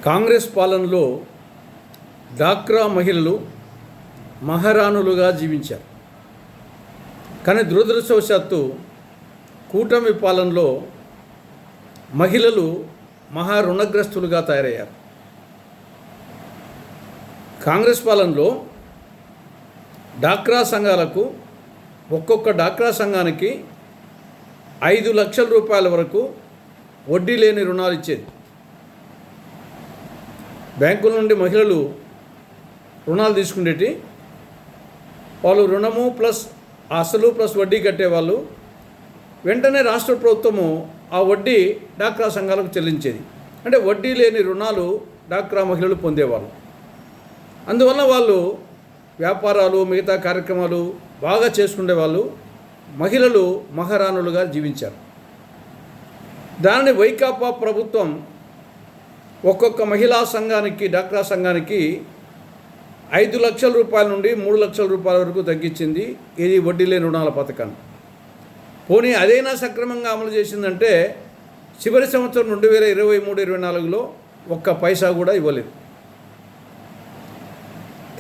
కాంగ్రెస్ పాలనలో డాక్రా మహిళలు మహారాణులుగా జీవించారు. కానీ దురదృష్టవశాత్తు కూటమి పాలనలో మహిళలు మహా రుణగ్రస్తులుగా తయారయ్యారు. కాంగ్రెస్ పాలనలో డాక్రా సంఘాలకు ఒక్కొక్క డాక్రా సంఘానికి 5 లక్షల రూపాయల వరకు వడ్డీ లేని రుణాలు ఇచ్చేది. బ్యాంకుల నుండి మహిళలు రుణాలు తీసుకునేటి వాళ్ళు రుణము ప్లస్ అసలు ప్లస్ వడ్డీ కట్టేవాళ్ళు. వెంటనే రాష్ట్ర ప్రభుత్వము ఆ వడ్డీ డాక్రా సంఘాలకు చెల్లించేది. అంటే వడ్డీ లేని రుణాలు డాక్రా మహిళలు పొందేవాళ్ళు. అందువల్ల వాళ్ళు వ్యాపారాలు మిగతా కార్యక్రమాలు బాగా చేసుకునేవాళ్ళు. మహిళలు మహారాణులుగా జీవించారు. దానిని వైకాపా ప్రభుత్వం ఒక్కొక్క మహిళా సంఘానికి డాక్రా సంఘానికి 5 లక్షల రూపాయల నుండి 3 లక్షల రూపాయల వరకు తగ్గించింది. ఇది వడ్డీ లేని రుణాల పథకాన్ని. పోనీ అదైనా సక్రమంగా అమలు చేసిందంటే చివరి సంవత్సరం 2023-24లో ఒక్క పైసా కూడా ఇవ్వలేదు.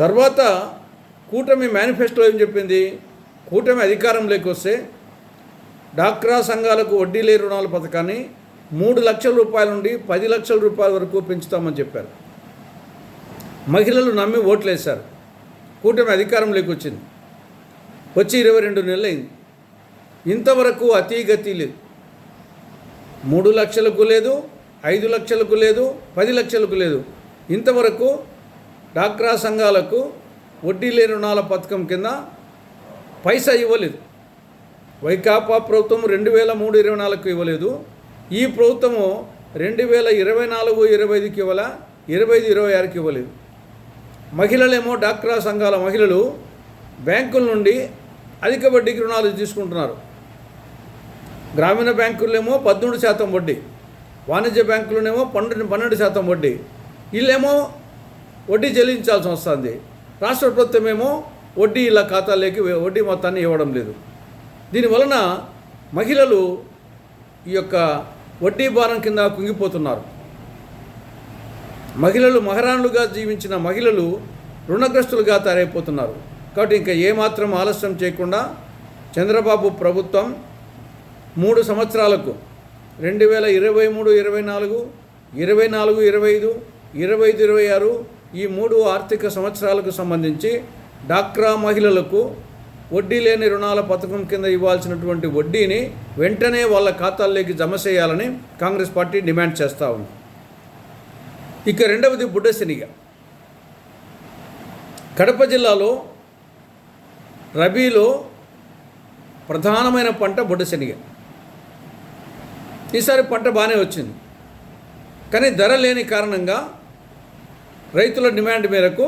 తర్వాత కూటమి మేనిఫెస్టో ఏం చెప్పింది? కూటమి అధికారంలోకి వస్తే డాక్రా సంఘాలకు వడ్డీ లేని రుణాల పథకాన్ని 3 లక్షల రూపాయల నుండి 10 లక్షల రూపాయల వరకు పెంచుతామని చెప్పారు. మహిళలు నమ్మి ఓట్లేశారు. కూటమి అధికారంలోకి వచ్చింది. వచ్చి 22 నెలలు అయింది. ఇంతవరకు అతీగతి లేదు. 3 లక్షలకు లేదు, 5 లక్షలకు లేదు, 10 లక్షలకు లేదు. ఇంతవరకు డాక్రా సంఘాలకు వడ్డీ లేని రుణాల పథకం కింద పైసా ఇవ్వలేదు. వైకాపా ప్రభుత్వం 2023-24 ఇవ్వలేదు. ఈ ప్రభుత్వము 2024-25కి ఇవ్వాల, 25-26కి ఇవ్వలేదు. మహిళలేమో డాక్రా సంఘాల మహిళలు బ్యాంకుల నుండి అధిక వడ్డీకి రుణాలు తీసుకుంటున్నారు. గ్రామీణ బ్యాంకులేమో 13% వడ్డీ, వాణిజ్య బ్యాంకులనేమో 12% వడ్డీ. వీళ్ళేమో వడ్డీ చెల్లించాల్సి వస్తుంది. రాష్ట్ర ప్రభుత్వం ఏమో వడ్డీ ఇలా ఖాతాలోకి వడ్డీ మొత్తాన్ని ఇవ్వడం లేదు. దీనివలన మహిళలు ఈ యొక్క వడ్డీ భారం కింద కుంగిపోతున్నారు. మహిళలు మహారాణులుగా జీవించిన మహిళలు రుణగ్రస్తులుగా తయారైపోతున్నారు. కాబట్టి ఇంకా ఏమాత్రం ఆలస్యం చేయకుండా చంద్రబాబు ప్రభుత్వం 3 సంవత్సరాలకు 2023-24, 24-25, 25-26 ఈ 3 ఆర్థిక సంవత్సరాలకు సంబంధించి డాక్రా మహిళలకు వడ్డీ లేని రుణాల పథకం కింద ఇవ్వాల్సినటువంటి వడ్డీని వెంటనే వాళ్ళ ఖాతాల్లోకి జమ చేయాలని కాంగ్రెస్ పార్టీ డిమాండ్ చేస్తూ ఉంది. ఇక రెండవది బుడ్డ శనిగ. కడప జిల్లాలో రబీలో ప్రధానమైన పంట బుడ్డ శనిగ. ఈసారి పంట బాగానే వచ్చింది. కానీ ధర లేని కారణంగా రైతుల డిమాండ్ మేరకు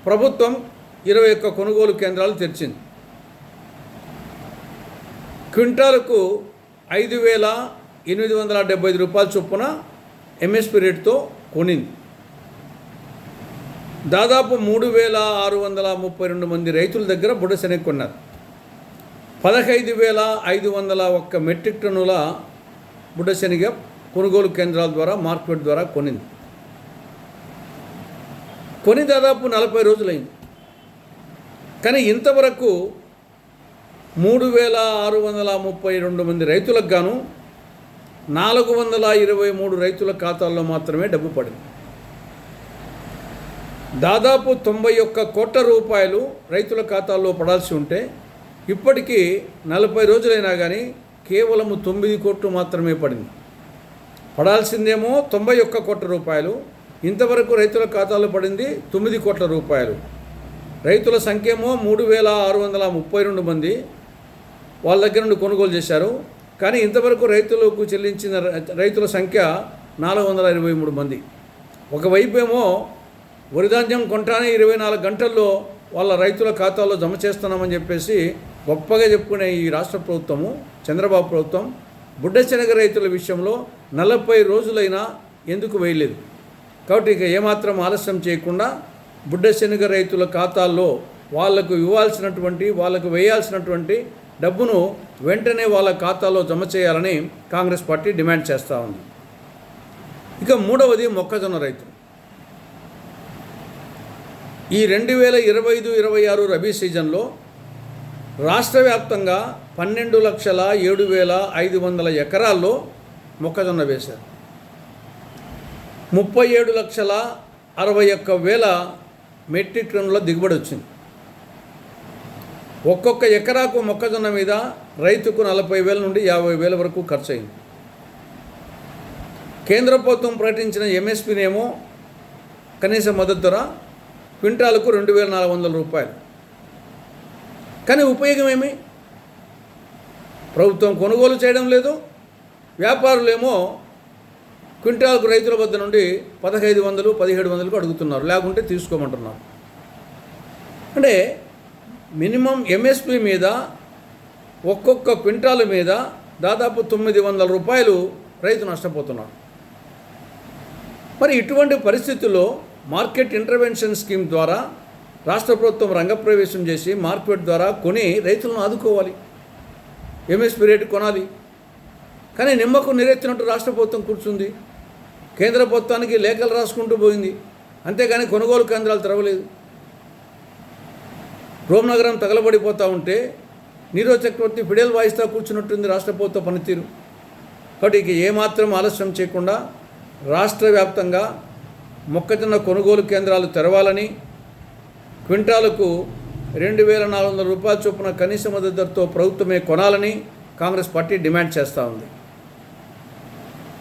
ప్రభుత్వం 21 కొనుగోలు కేంద్రాలు తెరిచింది. క్వింటాలకు 5,875 రూపాయల చొప్పున ఎంఎస్పి రేటుతో కొనింది. దాదాపు 3,632 మంది రైతుల దగ్గర బుడ్డ శనగ కొన్నారు. 15,501 మెట్రిక్ టన్నుల బుడ్డ శనగ కొనుగోలు కేంద్రాల ద్వారా మార్కెట్ ద్వారా కొని దాదాపు 40 రోజులైంది. కానీ ఇంతవరకు 3,632 మంది రైతులకు గాను 423 రైతుల ఖాతాల్లో మాత్రమే డబ్బు పడింది. దాదాపు 91 కోట్ల రూపాయలు రైతుల ఖాతాల్లో పడాల్సి ఉంటే ఇప్పటికీ 40 రోజులైనా కానీ కేవలం 9 కోట్లు మాత్రమే పడింది. పడాల్సిందేమో 91 కోట్ల రూపాయలు. ఇంతవరకు రైతుల ఖాతాలో పడింది 9 కోట్ల రూపాయలు. రైతుల సంఖ్య ఏమో 3,632 మంది వాళ్ళ దగ్గర నుండి కొనుగోలు చేశారు. కానీ ఇంతవరకు రైతులకు చెల్లించిన రైతుల సంఖ్య 423 మంది. ఒకవైపు ఏమో వరిధాన్యం కొంటానే 24 గంటల్లో వాళ్ళ రైతుల ఖాతాలో జమ చేస్తున్నామని చెప్పేసి గొప్పగా చెప్పుకునే ఈ రాష్ట్ర ప్రభుత్వము, చంద్రబాబు ప్రభుత్వం బుడ్డ శనగ రైతుల విషయంలో 40 రోజులైనా ఎందుకు వేయలేదు? కాబట్టి ఇక ఏమాత్రం ఆలస్యం చేయకుండా బుడ్డ శనగ రైతుల ఖాతాల్లో వాళ్లకు ఇవ్వాల్సినటువంటి వాళ్ళకు వేయాల్సినటువంటి డబ్బును వెంటనే వాళ్ళ ఖాతాలో జమ చేయాలని కాంగ్రెస్ పార్టీ డిమాండ్ చేస్తూ ఉంది. ఇక మూడవది మొక్కజొన్న రైతులు. ఈ 2025-26 రబీ సీజన్లో రాష్ట్ర వ్యాప్తంగా 12,07,500 ఎకరాల్లో మొక్కజొన్న వేశారు. 37,61,000 మెట్రిక్ టన్నుల దిగుబడి వచ్చింది. ఒక్కొక్క ఎకరాకు మొక్కజొన్న మీద రైతుకు 40,000 నుండి 50,000 వరకు ఖర్చు అయింది. కేంద్ర ప్రభుత్వం ప్రకటించిన ఎంఎస్పీనేమో కనీస మద్దతు ధర క్వింటాలకు 2,400 రూపాయలు. కానీ ఉపయోగం ఏమి? ప్రభుత్వం కొనుగోలు చేయడం లేదు. వ్యాపారులేమో క్వింటాలకు రైతుల వద్ద నుండి 1,500, 1,700కు అడుగుతున్నారు, లేకుంటే తీసుకోమంటున్నారు. అంటే మినిమం ఎంఎస్పి మీద ఒక్కొక్క క్వింటాల మీద దాదాపు 900 రూపాయలు రైతు నష్టపోతున్నాడు. మరి ఇటువంటి పరిస్థితుల్లో మార్కెట్ ఇంటర్వెన్షన్ స్కీమ్ ద్వారా రాష్ట్ర ప్రభుత్వం రంగప్రవేశం చేసి మార్కెట్ ద్వారా కొని రైతులను ఆదుకోవాలి, ఎంఎస్పి రేటు కొనాలి. కానీ నిమ్మకు నీరెత్తినట్టు రాష్ట్ర ప్రభుత్వం కూర్చుంది. కేంద్ర ప్రభుత్వానికి లేఖలు రాసుకుంటూ పోయింది, అంతేగాని కొనుగోలు కేంద్రాలు తెరవలేదు. రోమ్నగరం తగలబడిపోతూ ఉంటే నీరజ్ చక్రవర్తి ఫిడేల్ వాయిస్తా కూర్చున్నట్టుంది రాష్ట్ర ప్రభుత్వ పనితీరు. కాబట్టి ఇక ఏమాత్రం ఆలస్యం చేయకుండా రాష్ట్ర వ్యాప్తంగా మొక్కజొన్న కొనుగోలు కేంద్రాలు తెరవాలని, క్వింటాలకు 2,400 రూపాయల చొప్పున కనీస మద్దతు ధరతో ప్రభుత్వమే కొనాలని కాంగ్రెస్ పార్టీ డిమాండ్ చేస్తూ ఉంది.